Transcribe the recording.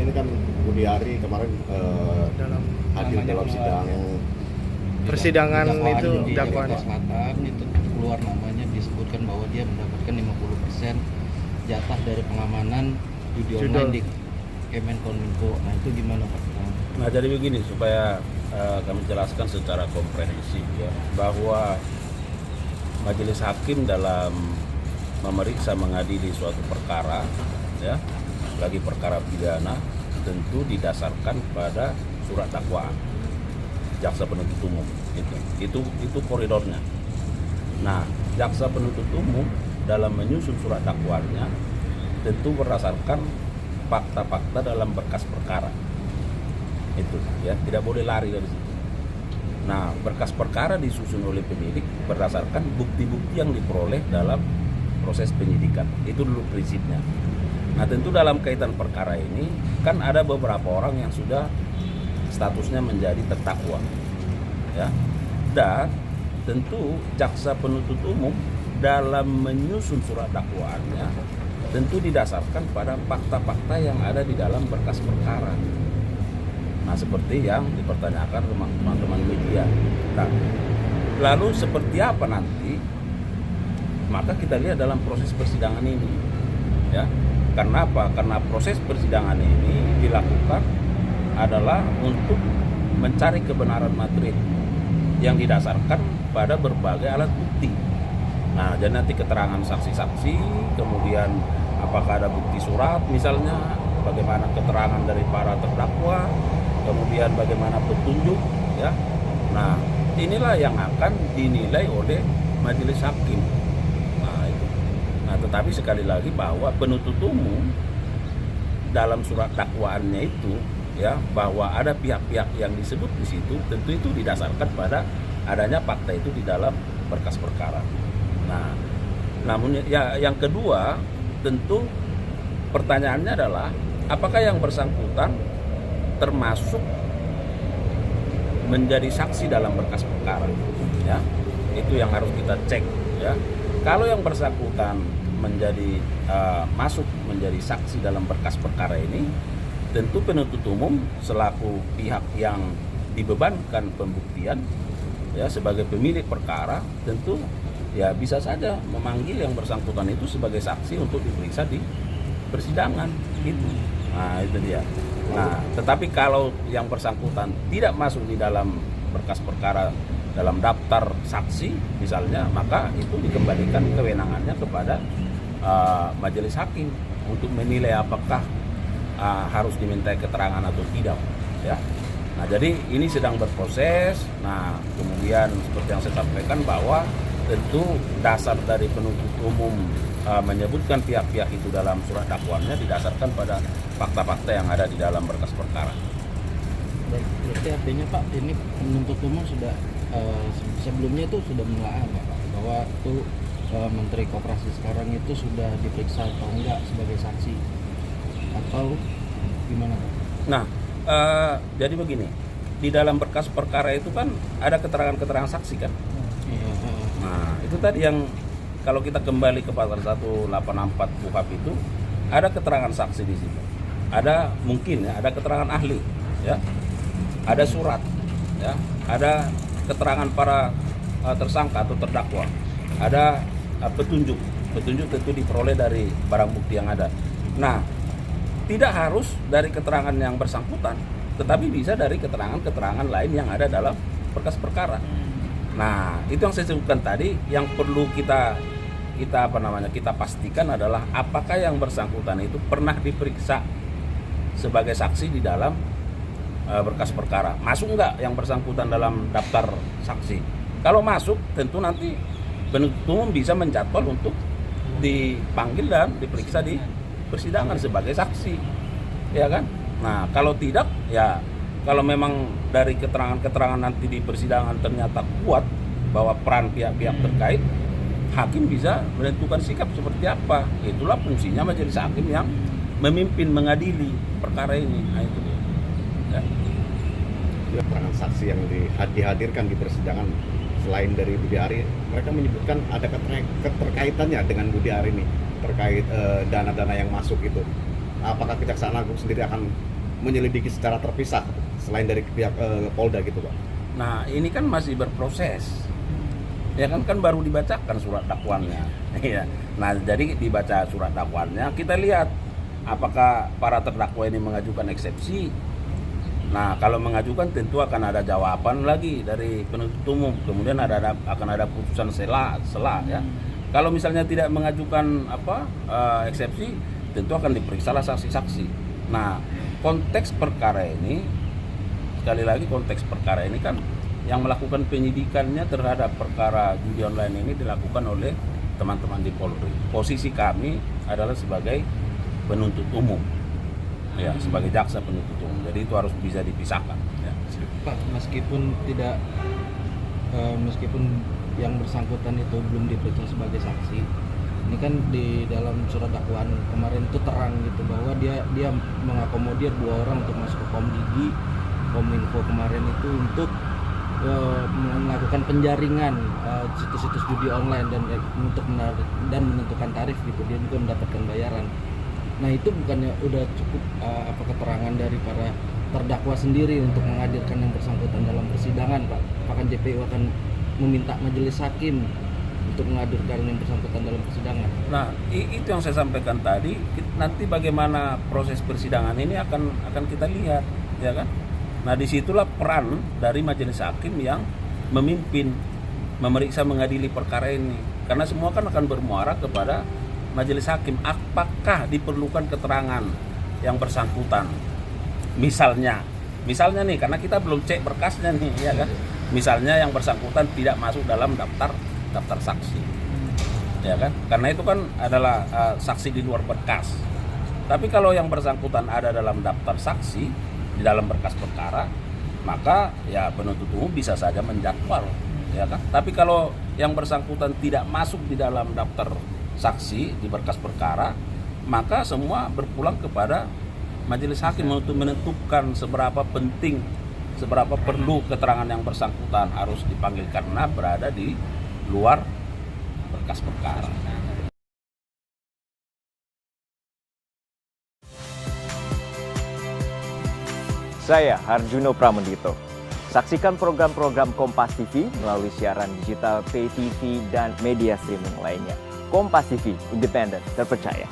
ini kan Budi Ari kemarin dalam hadir dalam sidang yang persidangan itu di dakwaan Jakarta Selatan itu keluar namanya, disebutkan bahwa dia mendapatkan 50% jatah dari pengamanan judi Judul. online di Kemenkominfo. Nah itu gimana Pak? Nah jadi begini supaya kami jelaskan secara komprehensif ya, bahwa majelis hakim dalam memeriksa mengadili suatu perkara ya, bagi perkara pidana tentu didasarkan pada surat dakwaan jaksa penuntut umum. Itu koridornya. Nah, jaksa penuntut umum dalam menyusun surat dakwaannya tentu berdasarkan fakta-fakta dalam berkas perkara. Itu ya, tidak boleh lari dari situ. Nah, berkas perkara disusun oleh penyidik berdasarkan bukti-bukti yang diperoleh dalam proses penyidikan. Itu dulu prinsipnya. Nah, tentu dalam kaitan perkara ini kan ada beberapa orang yang sudah statusnya menjadi terdakwa. Ya. Dan tentu jaksa penuntut umum dalam menyusun surat dakwaannya tentu didasarkan pada fakta-fakta yang ada di dalam berkas perkara. Nah, seperti yang dipertanyakan teman-teman media. Nah, lalu seperti apa nanti? Maka kita lihat dalam proses persidangan ini. Ya. Karena apa? Karena proses persidangan ini dilakukan adalah untuk mencari kebenaran material yang didasarkan pada berbagai alat bukti. Nah, jadi nanti keterangan saksi-saksi, kemudian apakah ada bukti surat misalnya, bagaimana keterangan dari para terdakwa, kemudian bagaimana petunjuk ya. Nah, inilah yang akan dinilai oleh majelis hakim. Nah, itu. Nah, tetapi sekali lagi bahwa penuntut umum dalam surat dakwaannya itu ya, bahwa ada pihak-pihak yang disebut di situ, tentu itu didasarkan pada adanya fakta itu di dalam berkas perkara. Nah, namun ya yang kedua tentu pertanyaannya adalah apakah yang bersangkutan termasuk menjadi saksi dalam berkas perkara, ya itu yang harus kita cek ya. Kalau yang bersangkutan menjadi masuk menjadi saksi dalam berkas perkara ini, tentu penuntut umum selaku pihak yang dibebankan pembuktian ya sebagai pemilik perkara tentu ya bisa saja memanggil yang bersangkutan itu sebagai saksi untuk diperiksa di persidangan gitu. Nah, itu dia. Nah, tetapi kalau yang bersangkutan tidak masuk di dalam berkas perkara dalam daftar saksi misalnya, maka itu dikembalikan kewenangannya kepada majelis hakim untuk menilai apakah harus dimintai keterangan atau tidak ya. Nah, jadi ini sedang berproses. Nah, kemudian seperti yang saya sampaikan bahwa tentu dasar dari penuntut umum menyebutkan pihak-pihak itu dalam surat dakwaannya didasarkan pada fakta-fakta yang ada di dalam berkas perkara. Baik, berarti artinya Pak, ini penuntut umum sudah sebelumnya itu sudah menelaah Pak, bahwa itu Menteri Koperasi sekarang itu sudah diperiksa atau enggak sebagai saksi atau gimana Pak? Nah, jadi begini, di dalam berkas perkara itu kan ada keterangan-keterangan saksi kan. Nah, itu tadi yang kalau kita kembali ke pasal 184 KUHP itu ada keterangan saksi di situ. Ada mungkin ya, ada keterangan ahli ya. Ada surat ya, ada keterangan para tersangka atau terdakwa. Ada petunjuk. Petunjuk tentu diperoleh dari barang bukti yang ada. Nah, tidak harus dari keterangan yang bersangkutan, tetapi bisa dari keterangan-keterangan lain yang ada dalam berkas perkara. Nah, itu yang saya sebutkan tadi, yang perlu kita pastikan adalah apakah yang bersangkutan itu pernah diperiksa sebagai saksi di dalam berkas perkara. Masuk enggak yang bersangkutan dalam daftar saksi? Kalau masuk, tentu nanti penuntut umum bisa menjadwal untuk dipanggil dan diperiksa di persidangan sebagai saksi, ya kan? Nah, kalau tidak, ya kalau memang dari keterangan-keterangan nanti di persidangan ternyata kuat bahwa peran pihak-pihak terkait, hakim bisa menentukan sikap seperti apa. Itulah fungsinya majelis hakim yang memimpin mengadili perkara ini. Nah, itu dia. Ya. keterangan saksi yang dihadirkan di persidangan selain dari Budi Ari, mereka menyebutkan ada keterkaitannya dengan Budi Ari ini terkait dana-dana yang masuk itu. apakah Kejaksaan Agung sendiri akan menyelidiki secara terpisah selain dari pihak Polda gitu Pak? Nah ini kan masih berproses, ya kan baru dibacakan surat dakwaannya. Ya. Nah jadi dibaca surat dakwaannya, kita lihat apakah para terdakwa ini mengajukan eksepsi. Nah kalau mengajukan tentu akan ada jawaban lagi dari penuntut umum, kemudian akan ada putusan sela ya. Kalau misalnya tidak mengajukan eksepsi, tentu akan diperiksalah saksi-saksi. Nah konteks perkara ini, sekali lagi konteks perkara ini kan yang melakukan penyidikannya terhadap perkara judi online ini dilakukan oleh teman-teman di Polri. Posisi kami adalah sebagai penuntut umum, ya sebagai jaksa penuntut umum. Jadi itu harus bisa dipisahkan. Ya. Pak, meskipun yang bersangkutan itu belum diperiksa sebagai saksi, ini kan di dalam surat dakwaan kemarin itu terang gitu bahwa dia mengakomodir 2 orang untuk masuk ke Komdigi, Kominfo kemarin itu untuk melakukan penjaringan situs-situs judi online dan menentukan tarif gitu. Dia juga mendapatkan bayaran. Nah itu bukannya udah cukup keterangan dari para terdakwa sendiri untuk menghadirkan yang bersangkutan dalam persidangan, Pak? Apakah JPU akan meminta majelis hakim untuk menghadirkan yang bersangkutan dalam persidangan? Nah itu yang saya sampaikan tadi. Nanti bagaimana proses persidangan ini akan kita lihat, ya kan? Nah disitulah peran dari majelis hakim yang memimpin, memeriksa, mengadili perkara ini. Karena semua kan akan bermuara kepada majelis hakim. Apakah diperlukan keterangan yang bersangkutan? Misalnya nih, karena kita belum cek berkasnya nih, ya kan? Misalnya yang bersangkutan tidak masuk dalam daftar saksi, ya kan? Karena itu kan adalah saksi di luar berkas. Tapi kalau yang bersangkutan ada dalam daftar saksi di dalam berkas perkara, maka ya penuntut umum bisa saja menjadwal, ya kan? Tapi kalau yang bersangkutan tidak masuk di dalam daftar saksi di berkas perkara, maka semua berpulang kepada majelis hakim untuk menentukan seberapa penting, seberapa perlu keterangan yang bersangkutan harus dipanggil karena berada di luar berkas perkara. Saya Harjuno Pramendito. Saksikan program-program Kompas TV melalui siaran digital, pay TV, dan media streaming lainnya. Kompas TV, independen, terpercaya.